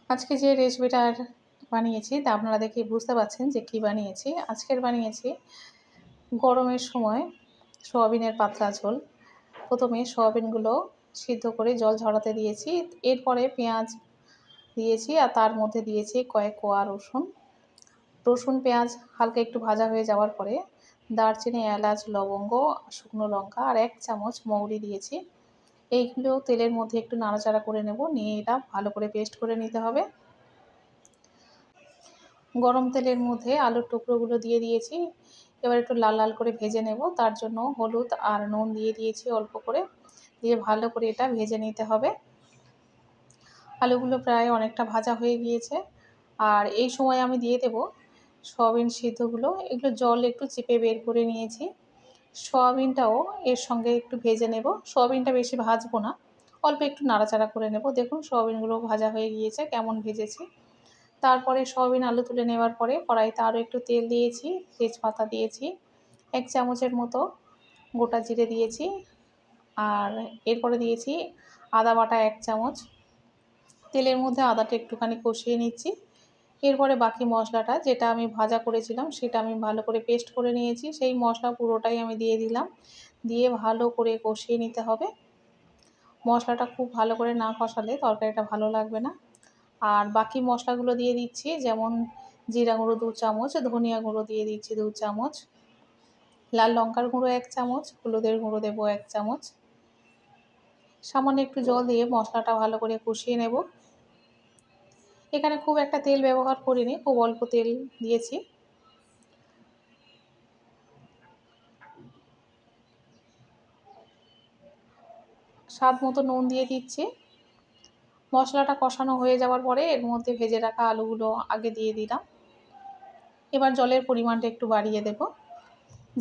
আজকে যে রেসিপিটা বানিয়েছি তা আপনারা দেখেই বুঝতে পারছেন যে কী বানিয়েছি। আজকের বানিয়েছি গরমের সময় সয়াবিনের পাতলা ঝোল। প্রথমে সয়াবিনগুলো সিদ্ধ করে জল ঝরাতে দিয়েছি। এরপরে পেঁয়াজ দিয়েছি আর তার মধ্যে দিয়েছি কয়েক কোয়া রসুন। রসুন পেঁয়াজ হালকা একটু ভাজা হয়ে যাওয়ার পরে দারচিনি, এলাচ, লবঙ্গ, শুকনো লঙ্কা আর 1 চামচ মৌরি দিয়েছি। এইগুলো তেলের মধ্যে একটু নাড়াচাড়া করে নেব। নিয়ে এটা ভালো করে পেস্ট করে নিতে হবে। গরম তেলের মধ্যে আলুর টুকরোগুলো দিয়ে দিয়েছি। এবার একটু লাল লাল করে ভেজে নেব। তার জন্য হলুদ আর নুন দিয়ে দিয়েছি অল্প করে। দিয়ে ভালো করে এটা ভেজে নিতে হবে। আলুগুলো প্রায় অনেকটা ভাজা হয়ে গিয়েছে। আর এই সময় আমি দিয়ে দেব সয়াবিন সিদ্ধগুলো। এগুলো জল একটু চিপে বের করে নিয়েছি। সয়াবিনটাও এর সঙ্গে একটু ভেজে নেব। সয়াবিনটা বেশি ভাজবো না, অল্প একটু নাড়াচাড়া করে নেব। দেখুন সয়াবিনগুলো ভাজা হয়ে গিয়েছে, কেমন ভেজেছি। তারপরে সয়াবিন আলু তুলে নেওয়ার পরে কড়াইতে আরও একটু তেল দিয়েছি, তেজপাতা দিয়েছি, 1 চামচের মতো গোটা জিরে দিয়েছি। আর এরপরে দিয়েছি আদা বাটা 1 চামচ। তেলের মধ্যে আদাটা একটুখানি কষিয়ে নিচ্ছি। এরপরে বাকি মশলাটা যেটা আমি ভাজা করেছিলাম সেটা আমি ভালো করে পেস্ট করে নিয়েছি। সেই মশলা পুরোটাই আমি দিয়ে দিলাম। দিয়ে ভালো করে কষিয়ে নিতে হবে। মশলাটা খুব ভালো করে না কষালে তরকারিটা ভালো লাগবে না। আর বাকি মশলাগুলো দিয়ে দিচ্ছি, যেমন জিরা গুঁড়ো 2 চামচ, ধনিয়া গুঁড়ো দিয়ে দিচ্ছি 2 চামচ, লাল লঙ্কার গুঁড়ো 1 চামচ, হলুদের গুঁড়ো দেবো 1 চামচ। সামান্য একটু জল দিয়ে মশলাটা ভালো করে কষিয়ে নেব। এখানে খুব একটা তেল ব্যবহার করিনি, খুব অল্প তেল দিয়েছি। স্বাদ মতো নুন দিয়ে দিচ্ছি। মশলাটা কষানো হয়ে যাওয়ার পরে এর মধ্যে ভেজে রাখা আলুগুলো আগে দিয়ে দিলাম। এবার জলের পরিমাণটা একটু বাড়িয়ে দেব।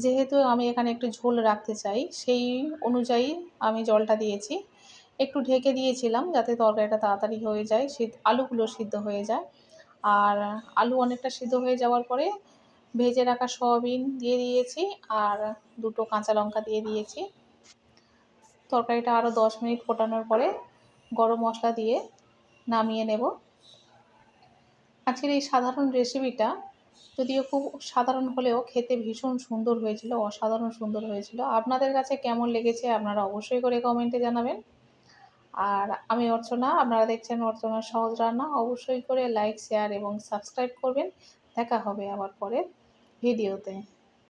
যেহেতু আমি এখানে একটু ঝোল রাখতে চাই, সেই অনুযায়ী আমি জলটা দিয়েছি। একটু ঢেকে দিয়েছিলাম যাতে তরকারিটা তাড়াতাড়ি হয়ে যায়, আলুগুলো সিদ্ধ হয়ে যায়। আর আলু অনেকটা সিদ্ধ হয়ে যাওয়ার পরে ভেজে রাখা সয়াবিন দিয়ে দিয়েছি আর 2টো কাঁচা লঙ্কা দিয়ে দিয়েছি। তরকারিটা আরও 10 মিনিট ফোটানোর পরে গরম মশলা দিয়ে নামিয়ে নেব। আজকের এই সাধারণ রেসিপিটা যদিও খুব সাধারণ হলেও খেতে ভীষণ সুন্দর হয়েছিল, অসাধারণ সুন্দর হয়েছিল। আপনাদের কাছে কেমন লেগেছে আপনারা অবশ্যই করে কমেন্টে জানাবেন। আর আমি অর্চনা, আপনারা দেখছেন অর্চনার সহজ রান্না। অবশ্যই করে লাইক, শেয়ার এবং সাবস্ক্রাইব করবেন। দেখা হবে আবার পরের ভিডিওতে।